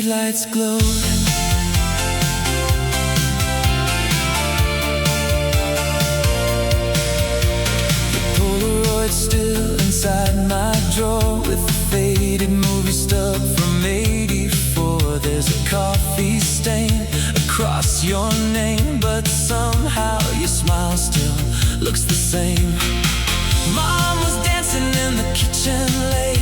streetlights glowed. The Polaroid still inside my drawer, with the faded movie stub from '84. There's a coffee stain across your name, but somehow your smile still looks the same. Mom was dancing in the kitchen late.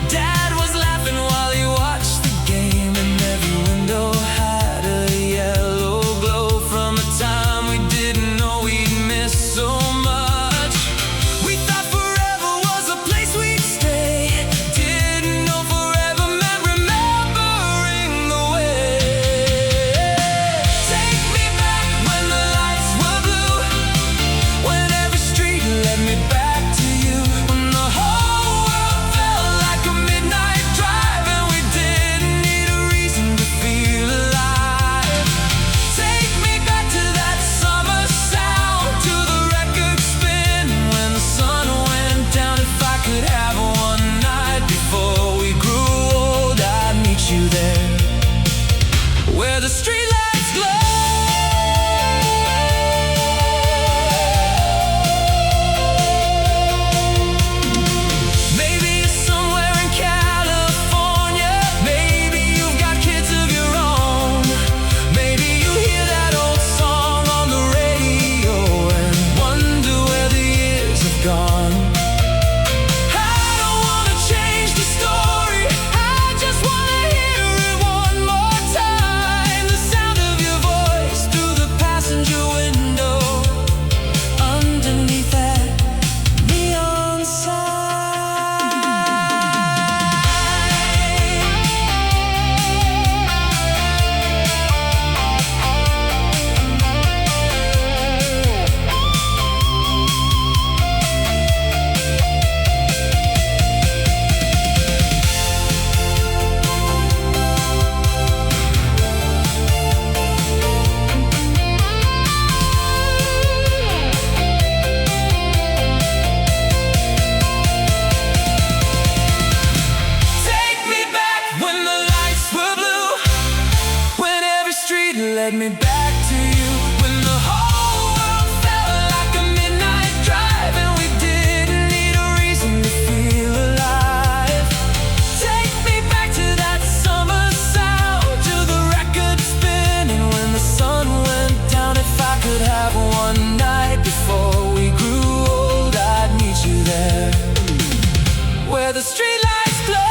Dad was laughing while he watched the game, and every window had a yellow glow from a time we didn't know we'd miss so much. We thought forever was a place we'd stay. Didn't know forever meant remembering the way. Take me back when the lights were blue, when every street led me back to you, when the whole world felt like a midnight drive and we didn't need a reason to feel alive. Take me back to that summer sound, to the record spin when the sun went down. If I could have one night before we grew old, I'd meet you there, where the streetlights glow. Maybe you're somewhere in California. Maybe you've got kids of your own. Maybe you hear that old song on the radio and wonder where the years have gone. I don't wanna change the story, I just wanna hear it one more time. The sound of your voice through the passenger window, underneath that neon sign. Take me back when the lights were blue, when every street led me back to you, when the whole world felt like a midnight drive and we didn't need a reason to feel alive. Take me back to that summer sound, to the record spinning when the sun went down. If I could have one night before we grew old, I'd meet you there, where the streetlights glow.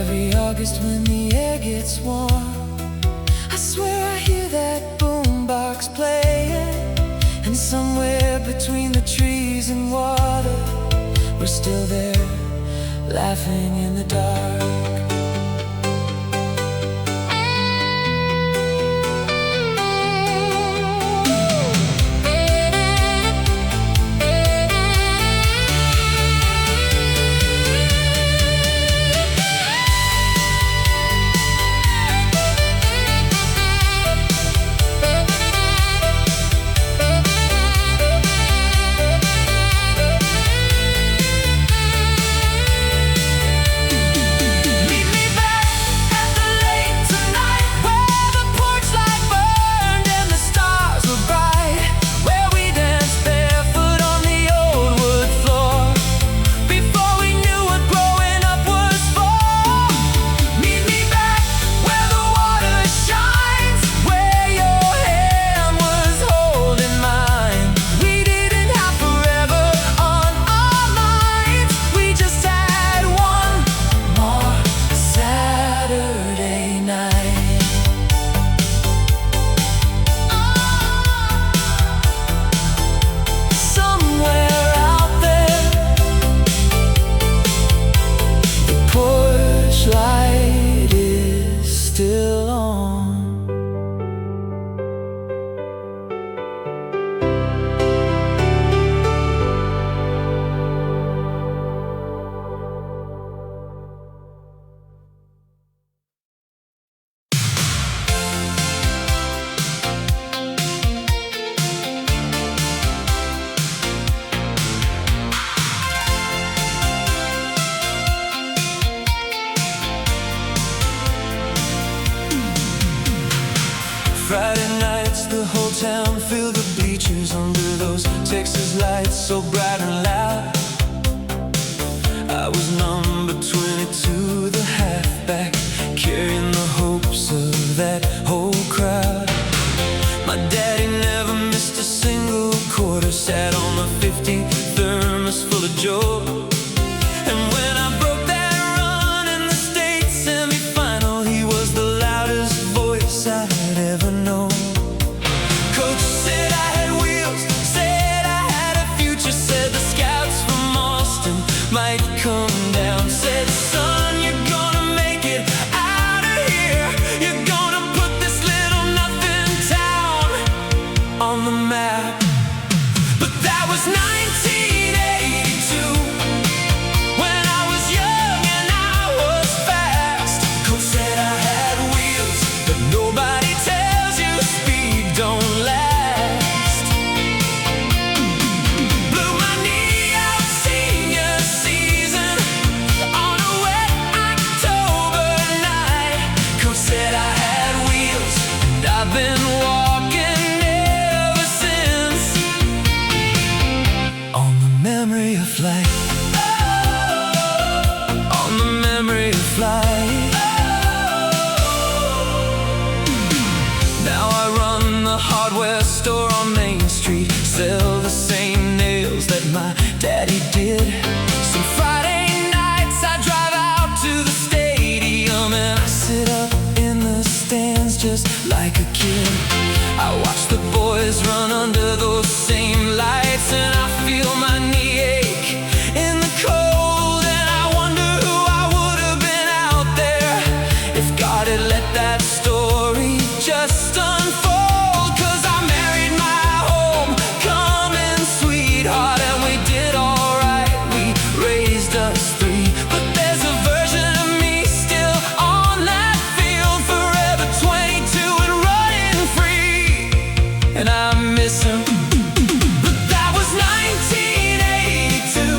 Every August when the air gets warm, I swear I hear that boombox playing. And somewhere between the trees and water, we're still there, laughing in the dark. Light is still on. Friday nights, the whole town filled the bleachers under those Texas lights so bright and loud. I was number 22, the halfback, carrying the hopes of that whole crowd. My daddy never missed a single quarter, sat on the 50 thermos full of joy. And when I broke that run in the state semifinal, he was the loudest voice I'd ever known. Coach said I had wheels, said I had a future, said the scouts from Austin might come down, said, son, you're gonna make it out of here, you're gonna put this little nothing town on the map. But that was 1982, when I was young and I was fast. Coach said I had wheels, but nobody tells you speed don't last. Blew my knee out senior season on a wet October night. Coach said I had wheels, and I've been walking ever since on the memory of flight. On the memory of flight. Now I run the hardware store on Main Street, sell the same nails that my daddy did. Some Friday nights I drive out to the stadium and I sit up in the stands just like a kid. I watch the boys run under those same lights and I feel my knee ache in the cold. And I wonder who I would have been out there if God had let that story just unfold. 'Cause I married my homecoming sweetheart and we did alright, we raised us 3. But there's a version of me still on that field, forever 22 and running free, and I miss him. But that was 1982,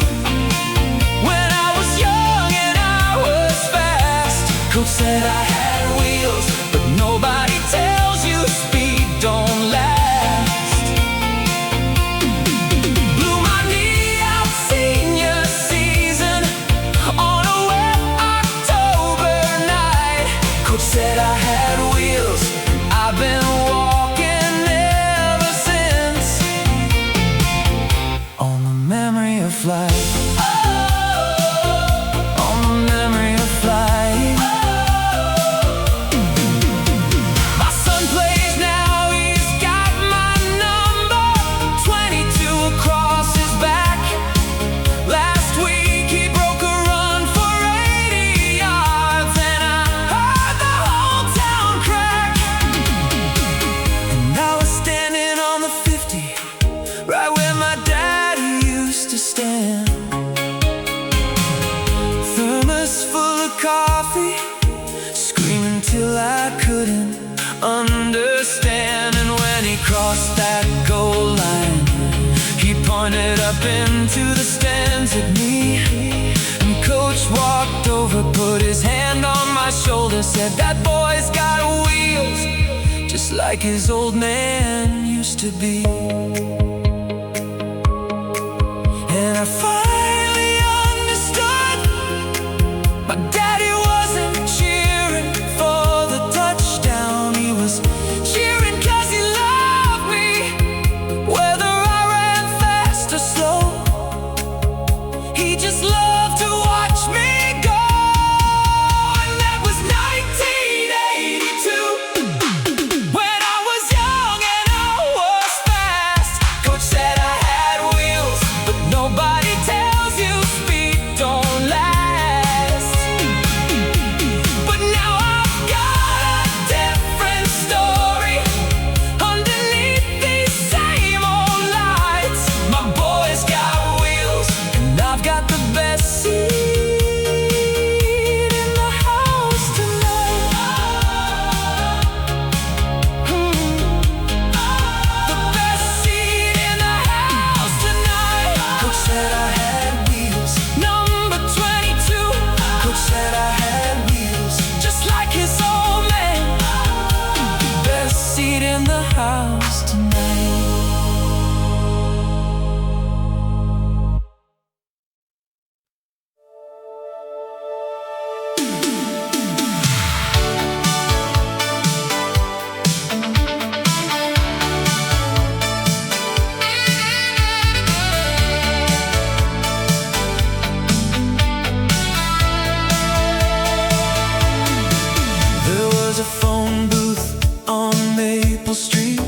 when I was young and I was fast. Coach said I had wheels, but nobody tells you speed don't last. Blew my knee out senior season on a wet October night. Coach said I had wheels, I've been walking ever since on the memory of flight. On the memory of flight. coffee, screaming till I couldn't understand. And when he crossed that goal line, he pointed up into the stands at me. And coach walked over, put his hand on my shoulder, said, "That boy's got wheels, just like his old man used to be." And I finally understood, my daddy wasn't cheering for the touchdown. He was cheering 'cause he loved me, whether I ran fast or slow. He just loved to watch me go. And that was 1982, when I was young and I was fast. Coach said I had wheels, but nobody tells you speed don't last. But now I've got a different story underneath these same old lights. My boy's got wheels, and I've got the best seat in the house tonight. The best seat in the house tonight. Coach said I had wheels. Number 22. Coach said I had wheels, just like his old man. Best seat in the house tonight. There was a phone booth on Maple Street,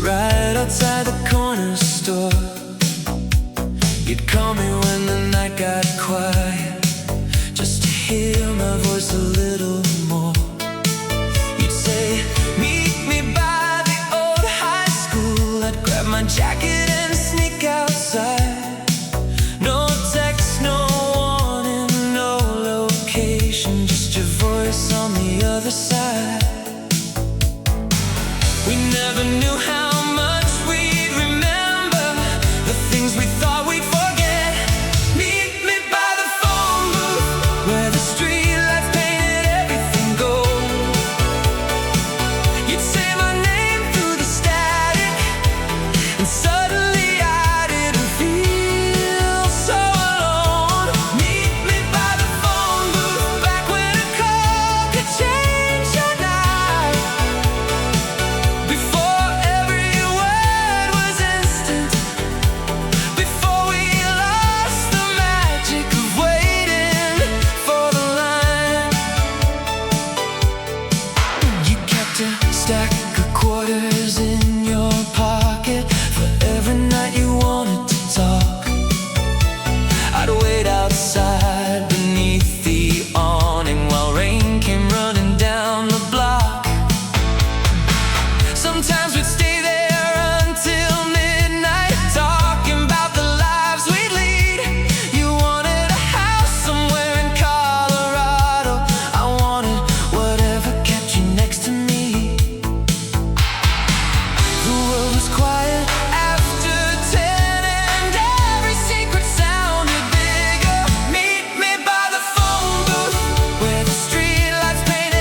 right outside the corner store. You'd call me when the night got quiet, just to hear my voice a little more. You'd say, "Meet me by the old high school." I'd grab my jacket and sneak outside. No text, no warning, no location, just your voice on the other side. We never knew how much we'd remember, the things we thought we'd forget. Meet me by the phone booth, where the streetlights painted everything gold. You'd say my name through the static, and suddenly I didn't feel so alone. Meet me by the phone booth, back when a call could change your night. Before every word was instant, before we lost the magic of waiting for the line. You kept a stack of quarters in your pocket for every night you wanted to talk. I'd wait outside beneath the awning while rain came running down the block. Sometimes we'd stay there until midnight, talking about the lives we'd lead. You wanted a house somewhere in Colorado. I wanted whatever kept you next to me. The world was quiet after 10, and every secret sounded bigger. Meet me by the phone booth, where the streetlights painted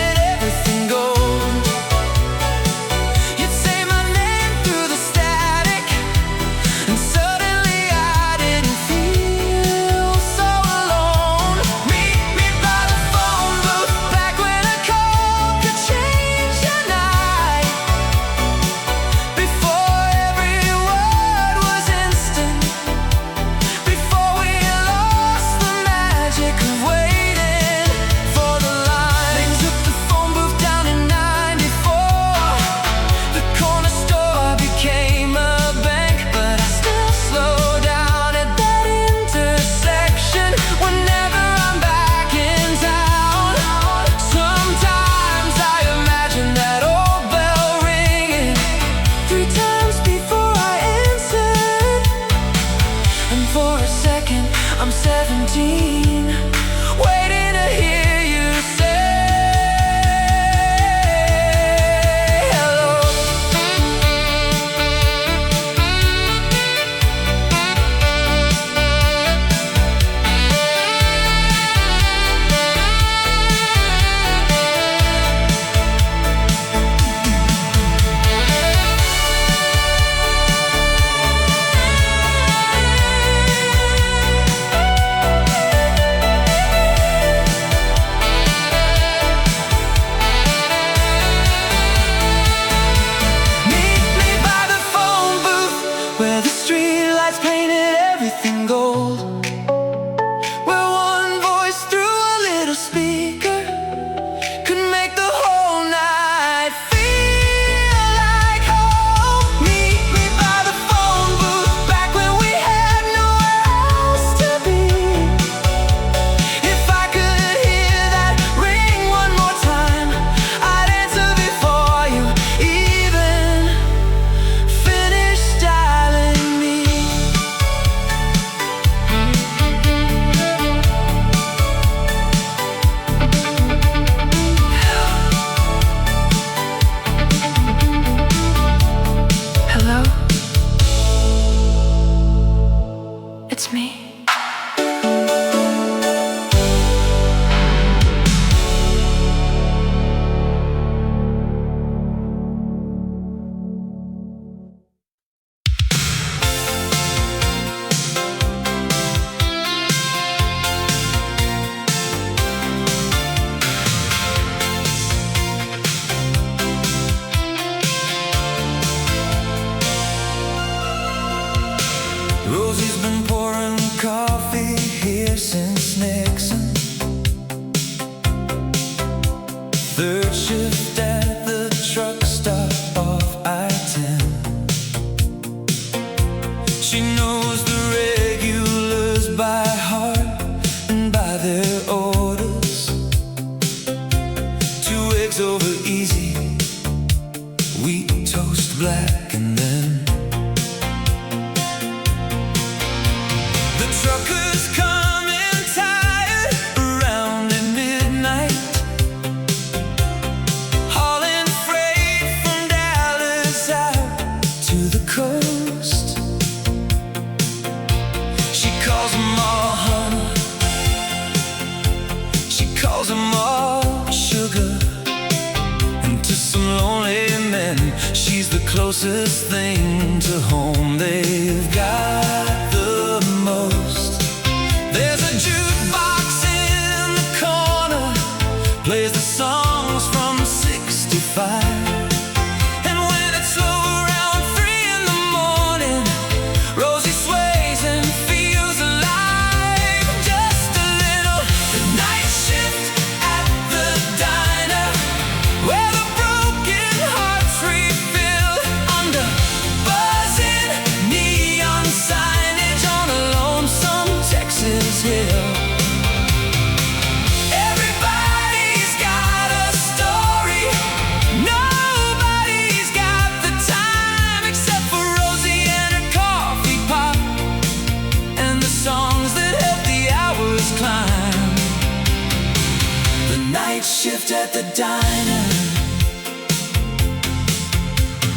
Third shift at the truck stop off I-10. She knows the regulars by heart and by their orders. 2 eggs over easy, wheat toast black, and then the truckers come in tired around at midnight, hauling freight from Dallas out to the coast. She calls them all honey, she calls them all sugar, and to some lonely men she's the closest thing to home they've got the most. There's a jukebox in the corner, plays the songs from '65. And when it's low around 3 in the morning, Rosie sways and feels alive. Just a little. The night shift at the diner, where the broken hearts refill under buzzing neon signage on a lonesome Texas hill. Everybody's got a story, nobody's got the time except for Rosie and her coffee pot and the songs that help the hours climb. The night shift at the diner.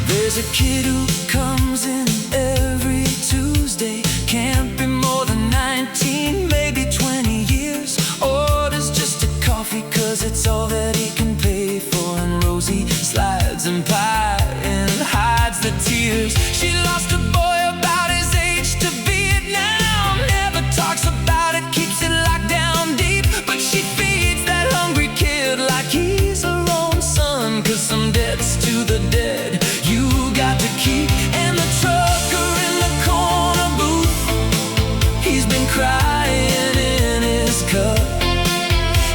There's a kid who comes in every Tuesday, can't be more than 19, maybe 20 years. Orders just a coffee 'cause it's all that he can pay for, and Rosie slides and pie and hides the tears. She lost a boy about his age to Vietnam, never talks about it, keeps it locked down deep, but she feeds that hungry kid like he's her own son, 'cause some debts to the dead you got to keep. And the trucker in the corner booth, he's been crying in his cup.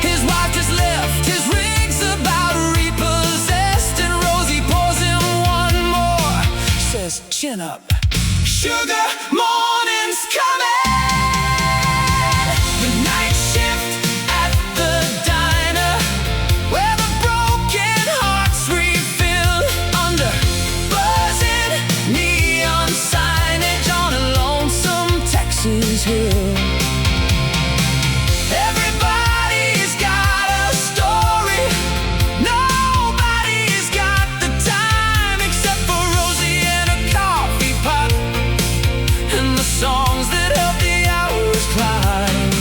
His wife just left, his rig's about repossessed, and Rosie pours him one more, says, chin up, sugar, morning's coming. The night shift at the diner, where the broken hearts refill under buzzing neon signage on a lonesome Texas hill. Everybody's got a story, nobody's got the time except for Rosie and her coffee pot and the songs that help the hours climb.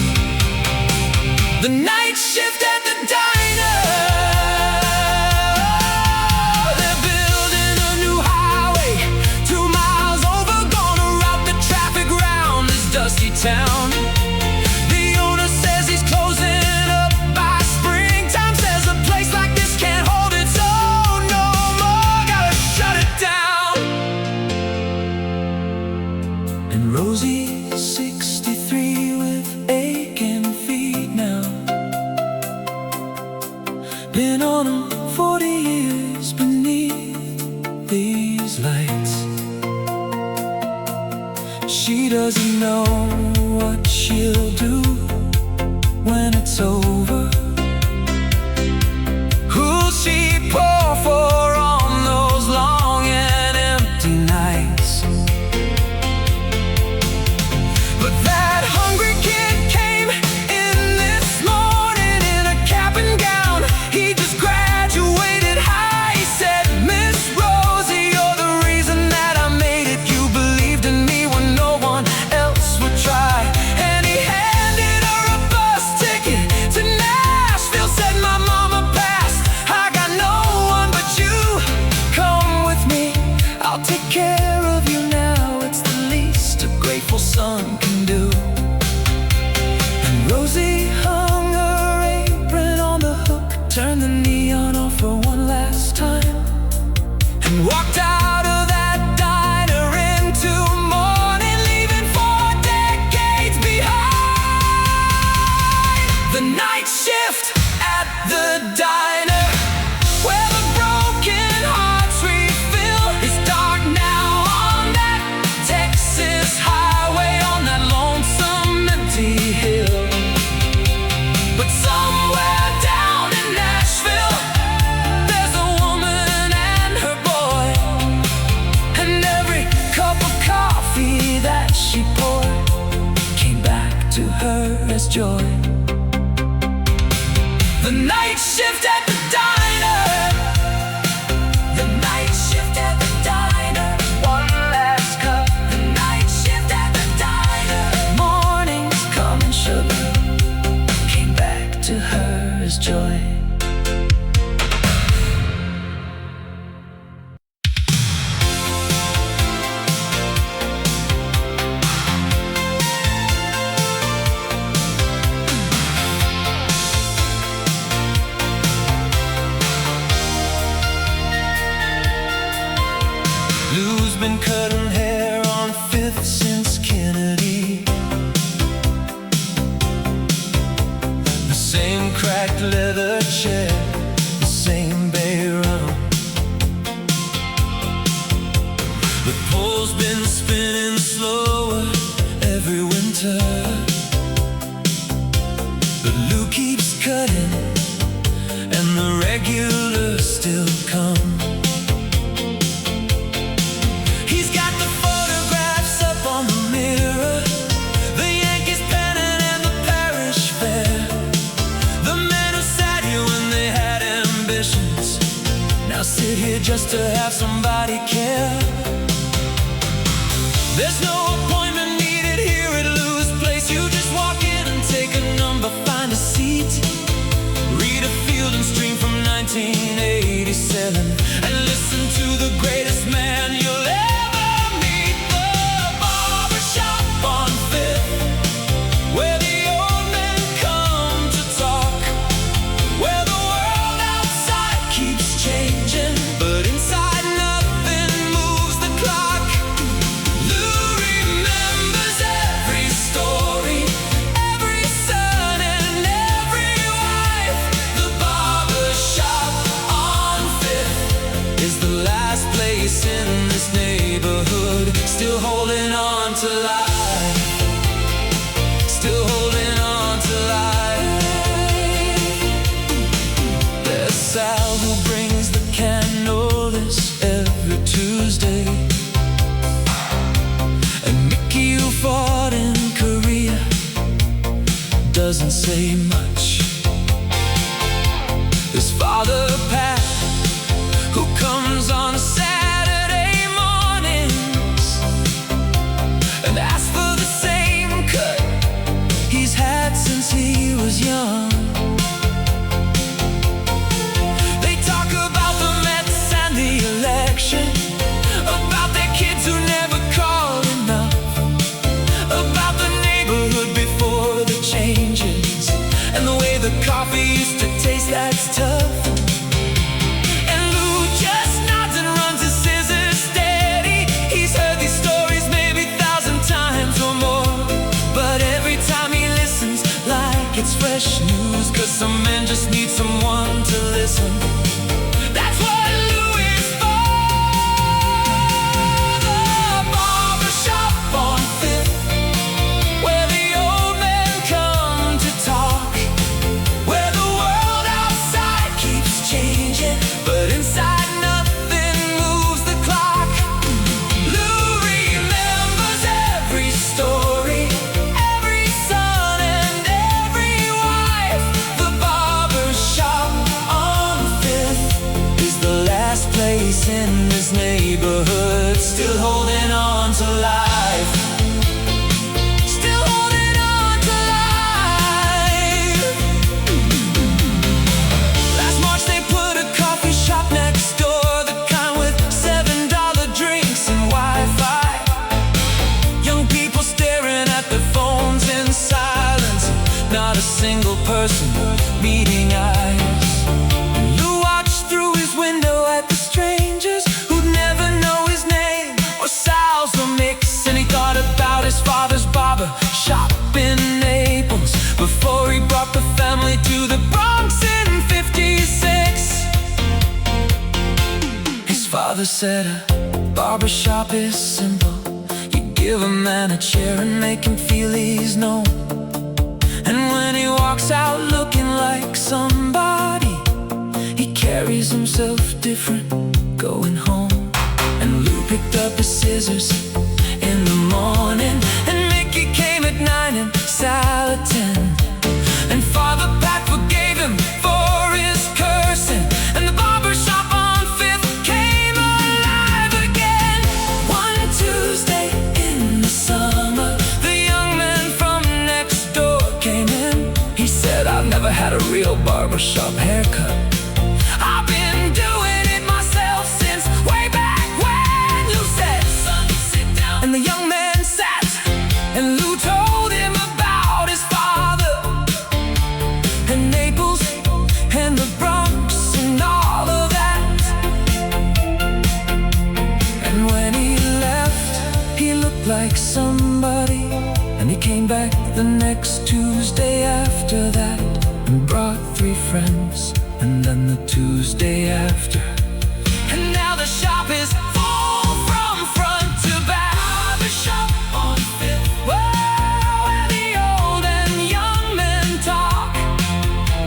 The night shift at the diner. They're building a new highway 2 miles over, gonna route the traffic round this dusty town. The owner says he's closing up by springtime, says a place like this can't hold its own no more, gotta shut it down. And Rosie's 63 with aching feet now, been on 'em 40 years beneath these lights. She doesn't know what she'll do when it's over. Who'll she pour for on those long and empty nights? But that hungry kid came in this morning in a cap and gown. He just graduated high. He said, Miss Rosie, you're the reason that I made it. You believed in me when no one else would try. And he handed her a bus ticket to Nashville, said my mama passed, I got no one but you. Come with me, I'll take care of you now. It's the least a grateful son can do. And Rosie hung her apron on the hook, turned the neon off for one last time, and walked out of that diner into morning, leaving 4 decades behind. The night shift at the diner. leather chair, the same bay rum. The pole's been spinning slower every winter. The loo keeps cutting and the regulars still come. He's got the photographs up on the mirror, the Yankees pennant and the parish fair. The men who sat here when they had ambitions now sit here just to have somebody care. There's no appointment needed here at Lou's Place. You just walk in and take a number, find a seat, read a Field and Stream from 1987, and listen to the greatest man you'll ever meet. The barbershop on Fifth, where the old men come to talk, where the world outside keeps changing, but inside nothing moves the clock. Lou remembers every story, every son and every wife. The barbershop on Fifth is the last place in this neighborhood, still holding on to life, still holding on to life. There's Sal who brings the cannolis every Tuesday, and Mickey who fought in Korea doesn't say much. His father Pat, who comes on Saturday mornings and asks for the same cut he's had since he was young. They talk about the Mets and the election, about their kids who never called enough, about the neighborhood before the changes, and the way the coffee used to taste, that's tough. And Lou just nods and runs his scissors steady. He's heard these stories maybe 1,000 times or more, but every time he listens like it's fresh news, 'cause some men just need someone to listen. That's what Lou is for. The barbershop on Fifth, where the old men come to talk, where the world outside keeps changing, but inside nothing moves the clock. Lou remembers every story, every son and every wife. The barbershop on Fifth is the last place in this neighborhood, still holding on to life, still holding on to life. Last March they put a coffee shop next door, the kind with $7 drinks and Wi-Fi. Young people staring at their phones in silence, not a single person meeting eyes. Lou watched through his window at the strangers who'd never know his name or Sal's or Mick's, and he thought about his father's barber shop in Naples before he brought the family to the Bronx in '56. His father said a barbershop is simple. You give a man a chair and make him feel he's known, and when he walks out looking like somebody, he carries himself different going home. And Lou picked up his scissors in the morning, and Mickey came at 9 and Sal at 10, and Father Pat forgave him for his cursing, and the barbershop on Fifth came alive again. One Tuesday in the summer, the young man from next door came in. He said, "I've never had a real barbershop haircut. I've been doing it myself since way back when." Lou said, "Son, sit down." And the young man sat, and Lou told him about his father and Naples and the Bronx and all of that. And when he left, he looked like somebody, and he came back the next Tuesday after that and brought 3 three friends, and then the Tuesday after. And now the shop is full from front to back. Barbershop on Fifth. Whoa, where the old and young men talk,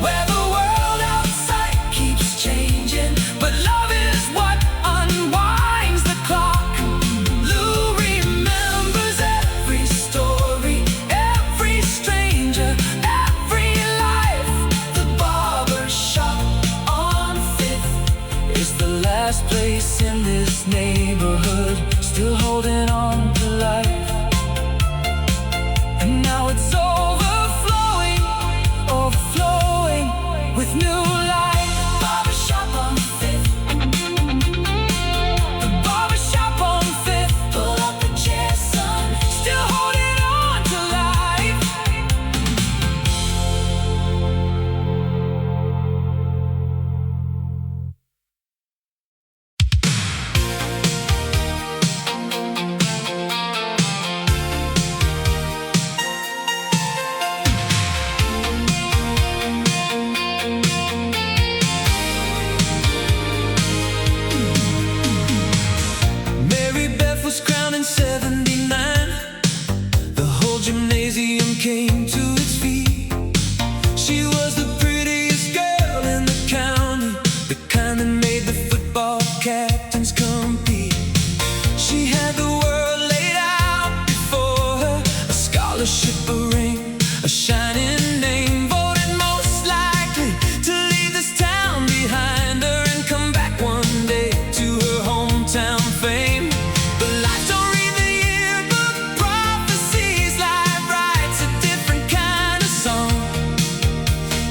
where the world outside keeps changing, but love is what unwinds the clock. Lou remembers every story, every stranger, every life. The barbershop on Fifth is the last place in this neighborhood still holding on to life. And now it's overflowing, overflowing with new life. Barbershop on Fifth. The barbershop on Fifth. Pull up the chair, son. Still holding on to life. Mary Beth was crowned in '79. The whole gymnasium came to its feet. She was the prettiest girl in the county, the kind that made the football captains compete. She had the world laid out before her, a scholarship, a ring, a shining name. Voted most likely to leave this town behind her and come back one day to her hometown fame. But life don't read the yearbook prophecies. Life writes a different kind of song.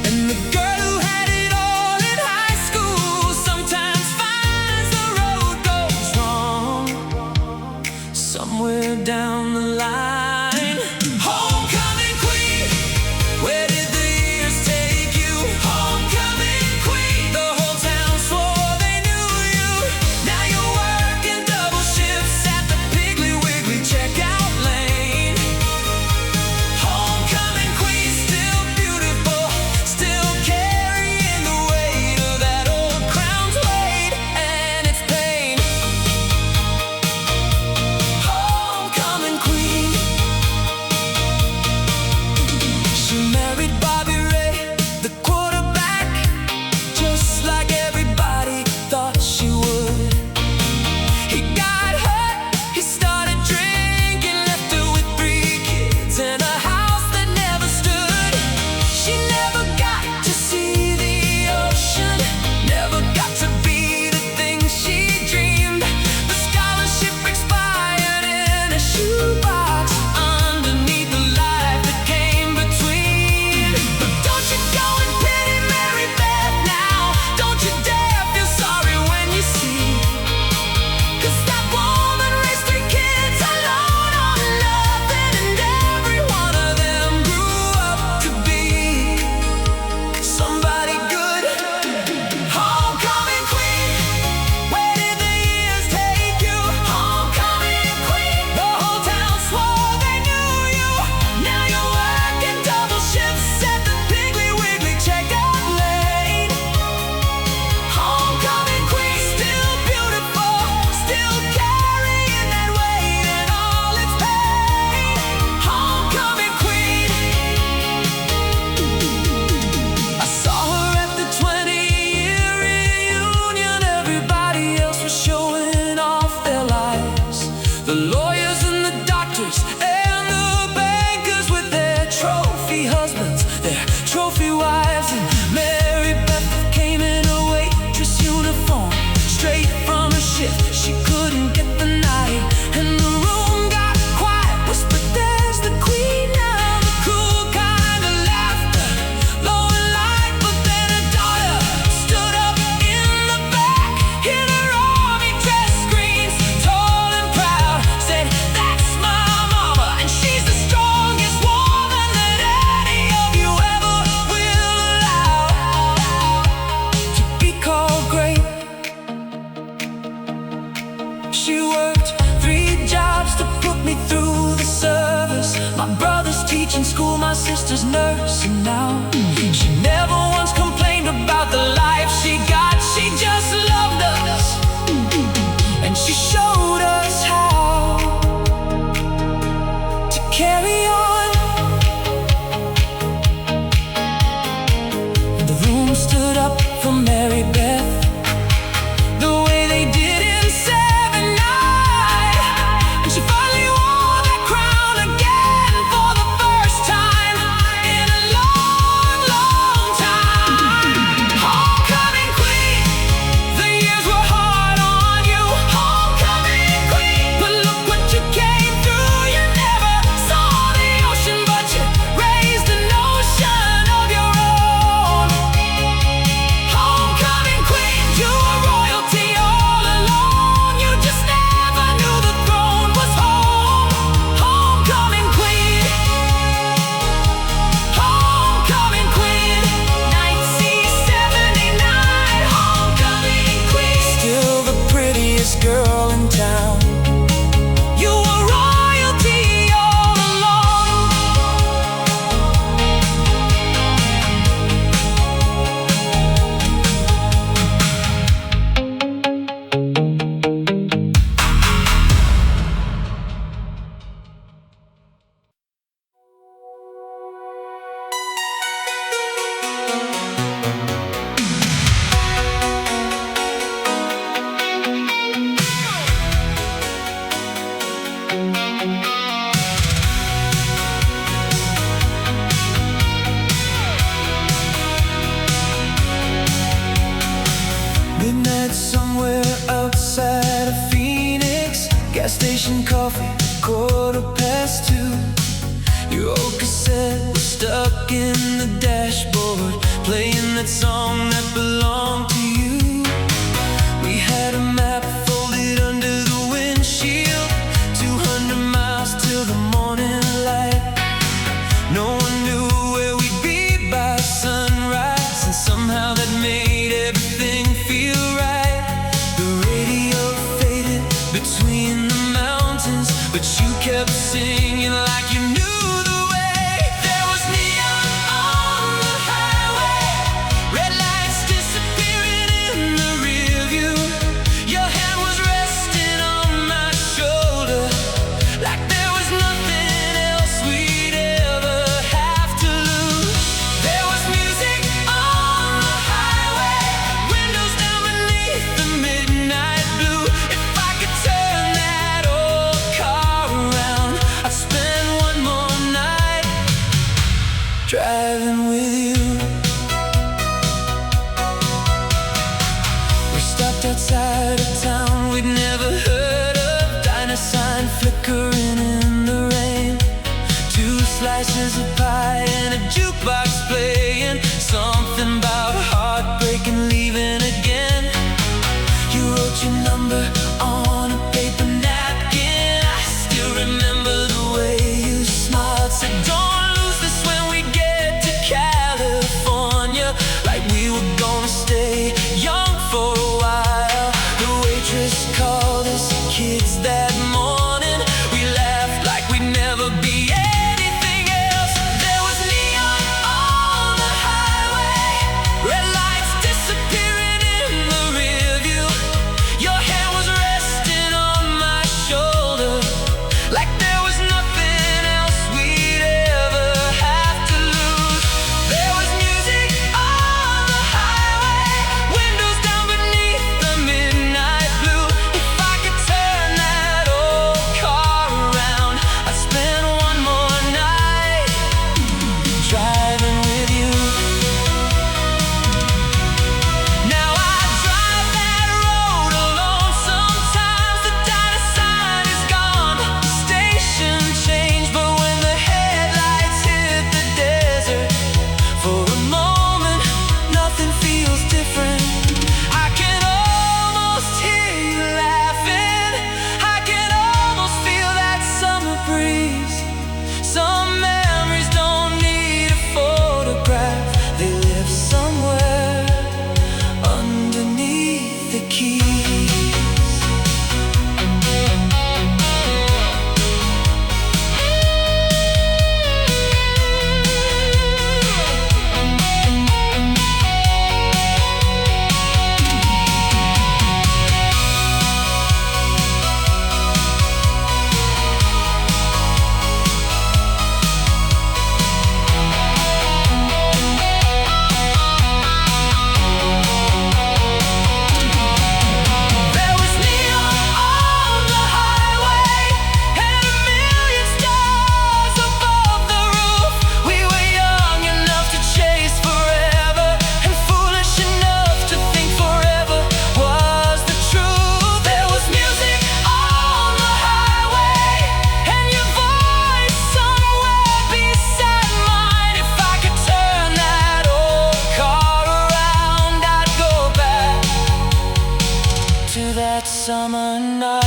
And the girl who had it all in high school sometimes finds the road goes wrong somewhere down the line. Homecoming queen, where did the years take you? Homecoming queen, the whole town swore they knew you. Now you're working double shifts at the Piggly Wiggly checkout lane. Homecoming queen, still beautiful, still carrying the weight of that old crown's weight and its pain. Homecoming queen. She married Bobby Ray, the quarterback, just like everybody thought she would. He got hurt, he started drinking, left her with 3 kids and a house that never stood. She never got to see the ocean, never got to be the thing she dreamed. The scholarship expired in a shoebox underneath the life that came between. But don't you go and pity Mary Beth now. Don't you dare feel sorry when you see, 'cause that woman raised 3 kids alone on nothing, and every one of them grew up to be somebody good. Homecoming queen, where did the years take you? Homecoming queen, the whole town swore they knew you. Now you're working double shifts at the Piggly Wiggly checkout lane. Homecoming queen, still beautiful, still carrying that weight and all its pain. Homecoming queen. I saw her at the 20-year reunion. Everybody else was showing off their lives. The lawyers and the doctors and the bankers with their trophy husbands, their trophy wives. And Mary Beth came in a waitress uniform, straight from her shift. She couldn't get the night, and the room got quiet. Whispered, "There's the queen now." The cool kind of laughter, low and light. But then her daughter stood up in the back, in her army dress, screams, tall and proud, said, "That's my mama, and she's the strongest woman that any of you ever will allow to be called great." She worked 3 jobs to put me through the service. My brother's teaching school, my sister's nursing now. She never once complained. gas station coffee, 2:15. Your old cassette was stuck in the dashboard, playing that song that belonged to you. We had a map folded under the windshield, 200 miles till the morning light. No one knew where we'd be by sunrise, and somehow that made everything feel right. The radio faded between the mountains, but you kept singing like you knew. Driving with you. We stopped outside a town we'd never heard of, diner sign flickering in the rain. 2 slices of pie and a jukebox playing something about heartbreak and leaving again. You wrote your number on a paper napkin. I still remember the way you smiled, said don't California, like we were gonna stay young for a while. The waitress called us kids that morning. We laughed like we'd never be anything else. There was neon on the highway, red lights disappearing in the rear view. Your hand was resting on my shoulder, like there was nothing else we'd ever have to lose. There was music on the highway, windows down beneath the midnight blue. If I could turn that old car around, I'd spend one more night driving with you. Now I drive that road alone sometimes. The diner sign is gone, the station changed, but when the headlights hit the desert, for a moment nothing feels different. I can almost hear you laughing, I can almost feel that summer breeze. Some memories don't need a photograph, they live somewhere underneath the keys. There was neon on the highway and a million stars above the roof. We were young enough to chase forever, and foolish enough to think forever was the truth. There was music on the highway and your voice somewhere beside mine. If I could turn that old car around, I'd go back to that summer night.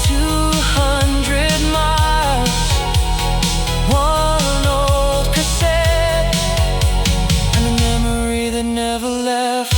200 miles, one old cassette, and a memory that never left.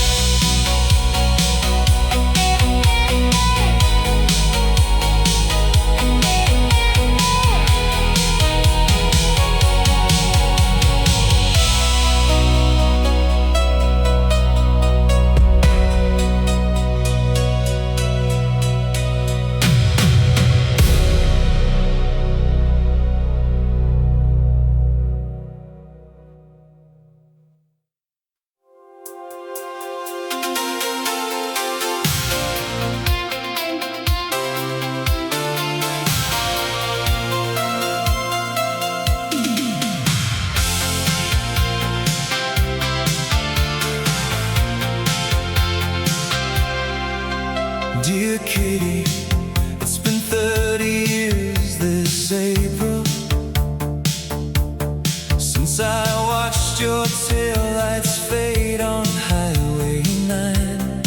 I watched your taillights fade on Highway 9.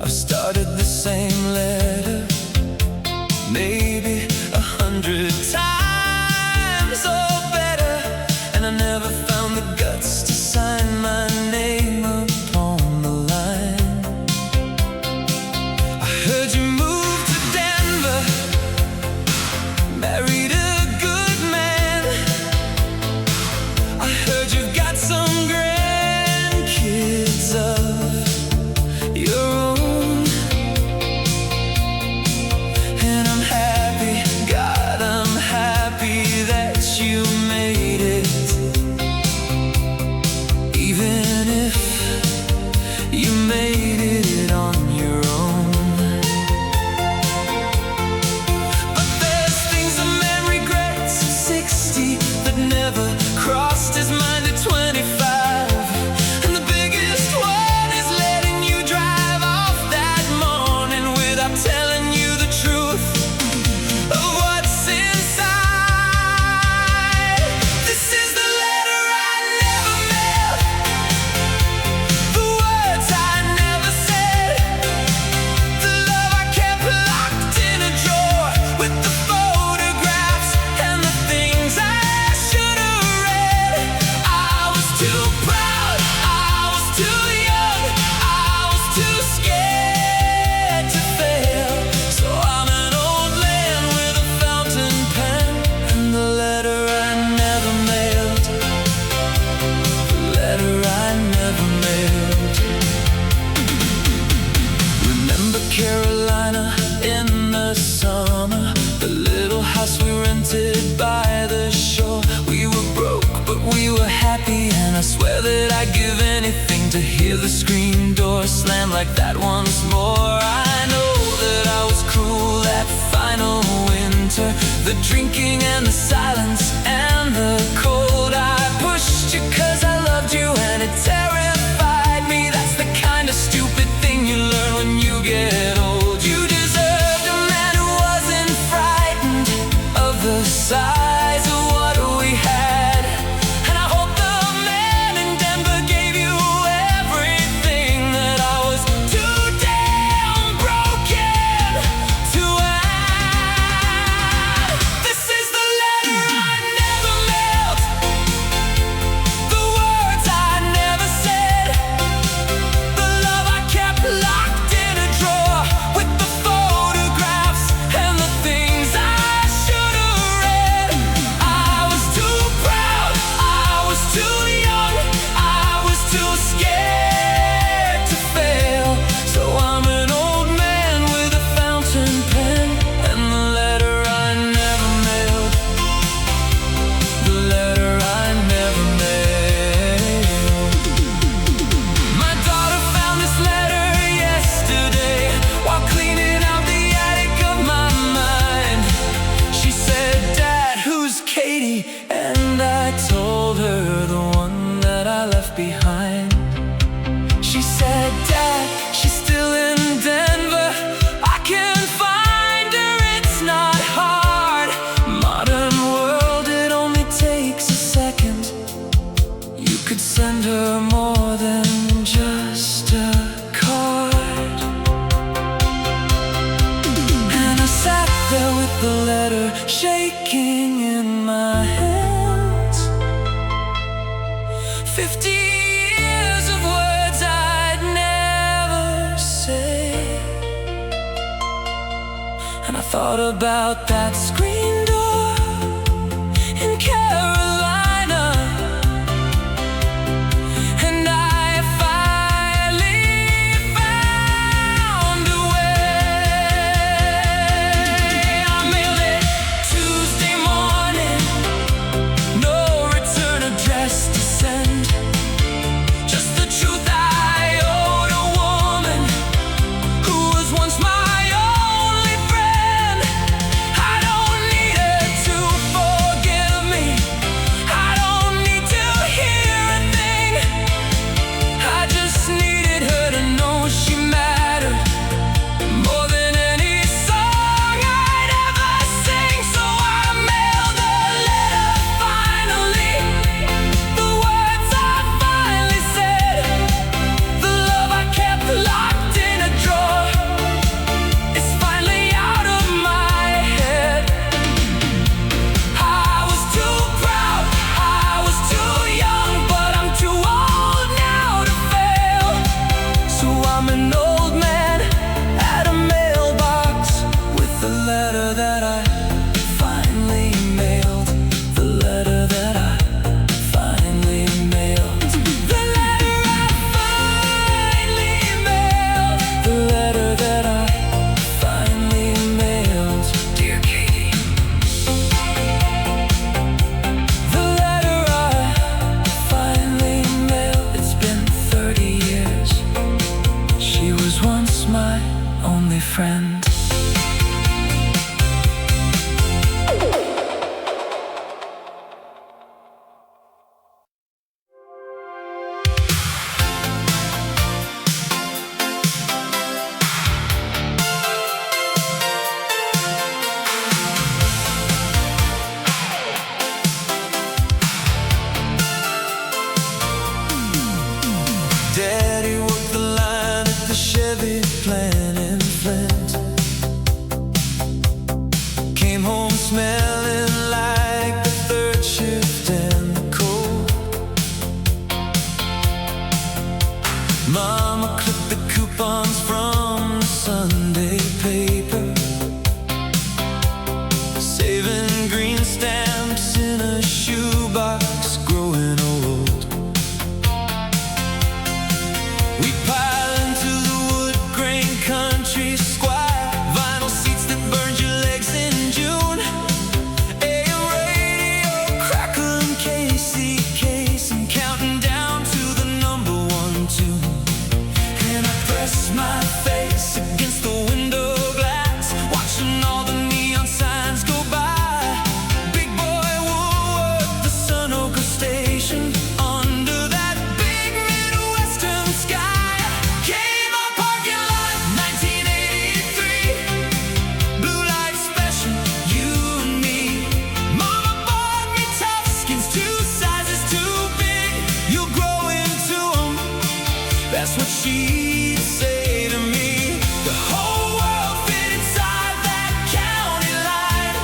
I've started the same letter maybe 100 times or better, and I never found the guts to sign my name upon the line. I heard you moved to Denver, married a good man. I heard you've got some grandkids of your own, and I'm happy, God, I'm happy that you made it, even if you made it on your own. But there's things a man regrets at 60 that never crossed his mind at 25. And the biggest one is letting you drive off that morning without telling you the truth of what's inside. This is the letter I never mailed, the words I never said, the love I kept locked in a drawer with the photographs and the things I should have read. I was too proud, I was too young, I was too scared to fail. So I'm an old man with a fountain pen and the letter I never mailed, the letter I never mailed. Remember Carolina in the summer, the little house we rented by the shore. We were broke, but we were happy, and I swear that I'd give anything to hear the screen door slam like that once more. I know that I was cruel that final winter, the drinking and the silence and the cold. I pushed you 'cause I loved you and it terrified me. That's the kind of stupid thing you learn when you get old. You deserved a man who wasn't frightened of the size of what we had. And I hope the man in Denver gave you everything that I was too damn broken to add. This is the letter I never mailed, the words I never said, the love I kept locked in a drawer with the photographs and the things I should have read. I was too proud, I was too young, I was too scared to fail. So I'm an old man with a fountain pen and the letter I never mailed, the letter I never mailed. My daughter found this letter yesterday while cleaning out the attic of my mind. She said, "Dad, who's Katie?" And I told her the one that I left behind. She said, "Dad, she's still in Denver. I can find her, it's not hard. Modern world, it only takes a second. You could send her more than just a card." And I sat there with the letter shaking in my hands. 50 years of words I'd never say, and I thought about that screen door in Carolina, and I finally found a way. I mailed it Tuesday morning, no return address to send, just the truth I owed a woman who was once my only friend. I don't need Mama clipped the coupons from the Sunday paper, saving green stamps in a shoebox, growing old. We pile into the wood grain country square, vinyl seats that burned your legs in June, AM radio crackling KCKs and counting down to the #1 tune. And I press my face against the window glass, watching all the neon signs go by. Big Boy Woolworth, the Sunoco station, under that big Midwestern sky. Kmart parking lot, 1983. Blue light special, you and me. Mama bought me tough skins, 2 sizes too big. You'll grow into 'em, that's what she'd say to me. The whole world fit inside that county line,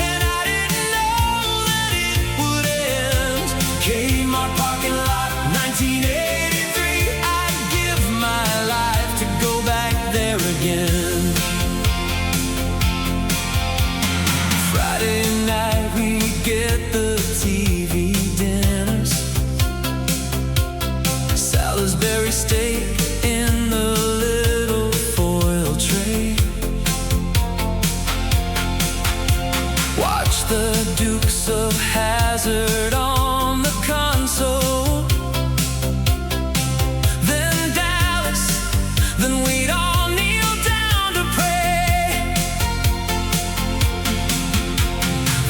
and I didn't know that it would end. Kmart parking lot, 1983. I'd give my life to go back there again. Friday night we get the TV dinners, Salisbury steak in the little foil tray. Watch the Dukes of Hazzard on the console, then Dallas, then we'd all kneel down to pray.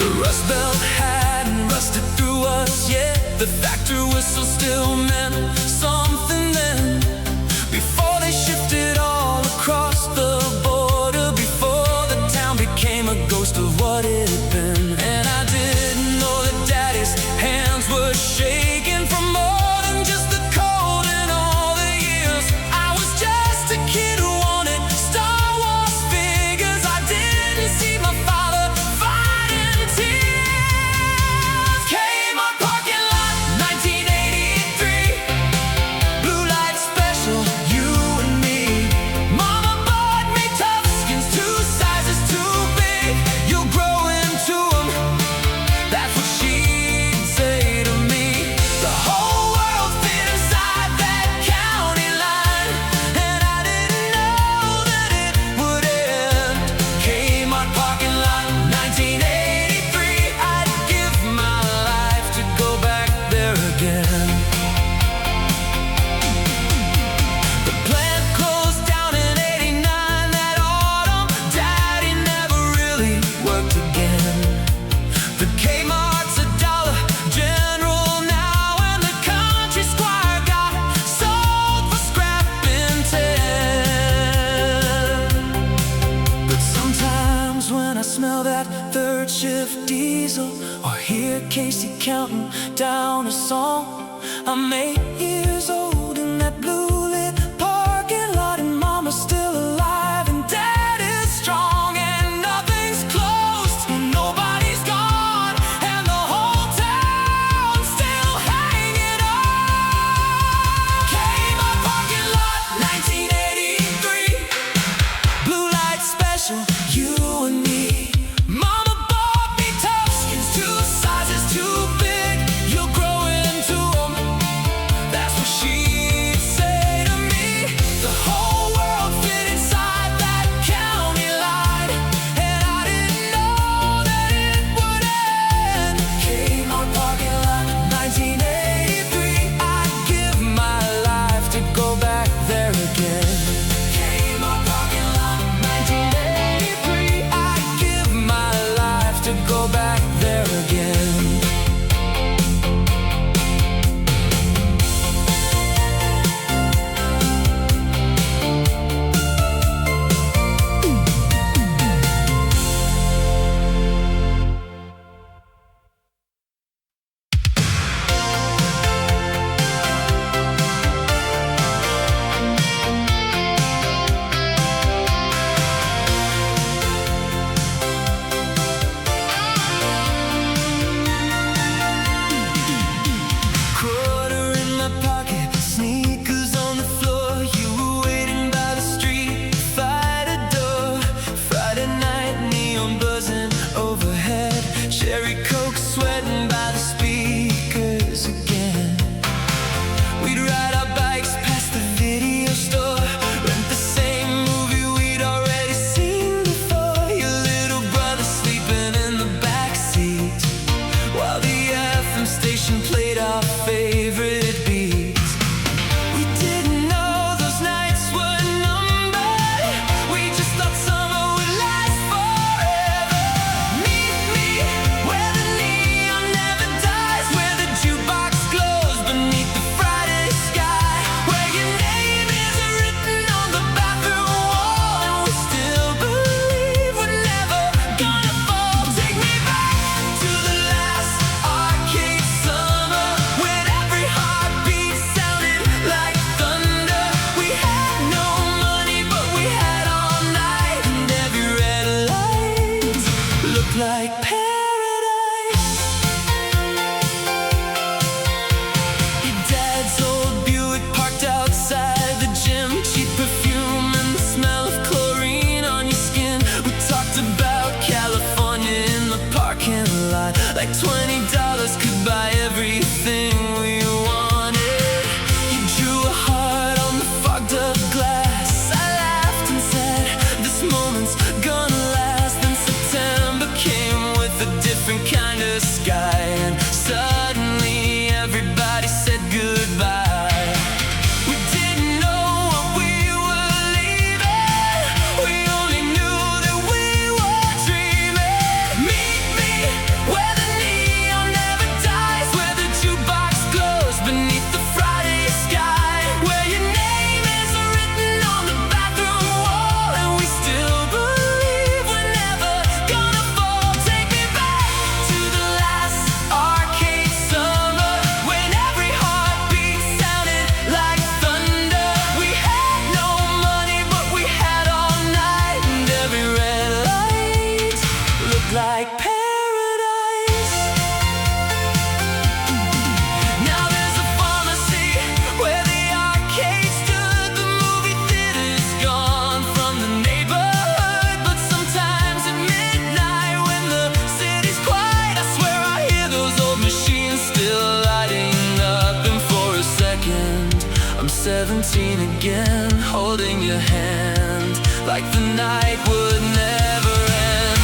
The Rust Belt hadn't rusted through us yet, the factory whistle still meant something then. Before they shifted all across the border, before the town became a ghost of what it had been. And I didn't know that Daddy's hands were shaking from more than just the cold and all the years. I was just a kid who wanted Star Wars figures. I didn't see my father fighting tears. Kmart parking lot, 1983. Blue light special, you and me. Mama bought me tough skins, 2 sizes too big. You'll grow into 'em, that's what she'd say to me. The whole world fit inside that county line, and I didn't know that it would end. Kmart parking lot, 1983. I'd give my life to go back there again. The plant closed down in '89. That autumn, Daddy never really worked again. The Kmart's a Dollar General now, and the country squire got sold for scrap in 10. But sometimes when I smell that third shift diesel, or hear Casey counting down a song, I'm 8 years old in that blue lit parking lot, and Mama's still alive and Dad is strong, and nothing's closed, nobody's gone, and the whole town's still hanging on. Kmart parking lot, 1983. Blue light special, you and me. Mama bought me tough skins, 2 sizes too big. You'll grow into 'em, that's what played our favorite beats. We didn't know those nights were numbered. We just thought summer would last forever. Meet me where the neon never dies, where the jukebox glows beneath the Friday sky, where your name is written on the bathroom wall, and we still believe we're never gonna fall. Take me back to the last arcade summer, when every heartbeat sounded like thunder. We had no money, but we had all night, and every red light looked like paradise. Your dad's old Buick parked outside the gym, cheap perfume and the smell of chlorine on your skin. We talked about California in the parking lot, like $20 could buy everything we wanted. You drew a heart on the fogged up glass. I laughed and said, this moment's gonna last. Then September came with a different kind of sky, and suddenly everybody said goodbye. We didn't know what we were leaving. We only knew that we were dreaming. Meet me where the neon never dies, where the jukebox glows beneath the Friday sky, where your name is written on the bathroom wall, and we still believe we're never gonna fall. Take me back to the last arcade summer, when every heartbeat sounded like thunder. We had no money, but we had all night, and every red light looked like paradise. Now there's a pharmacy where the arcade stood. The movie theater's gone from the neighborhood, but sometimes at midnight when the city's quiet, I swear I hear those old machines still lighting up. And for a second, I'm 17 again, holding your hand like the night would never end.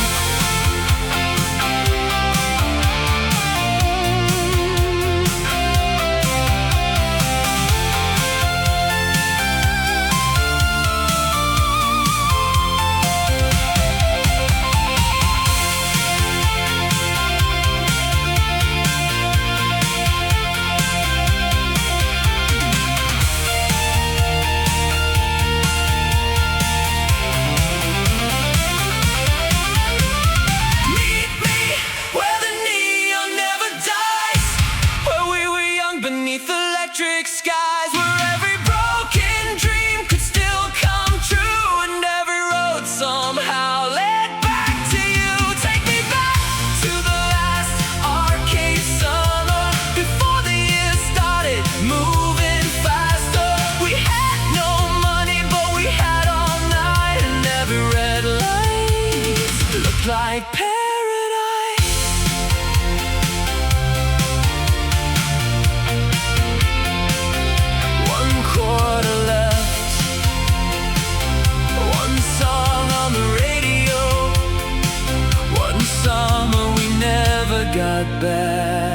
Meet me where the neon never dies, where we were young beneath electric skies, where every broken dream could still come true, and every road somehow led back to you. Take me back to the last arcade summer, before the year started moving faster. We had no money, but we had all night, and every red light looked like paradise. One quarter left, one song on the radio, one summer we never got back.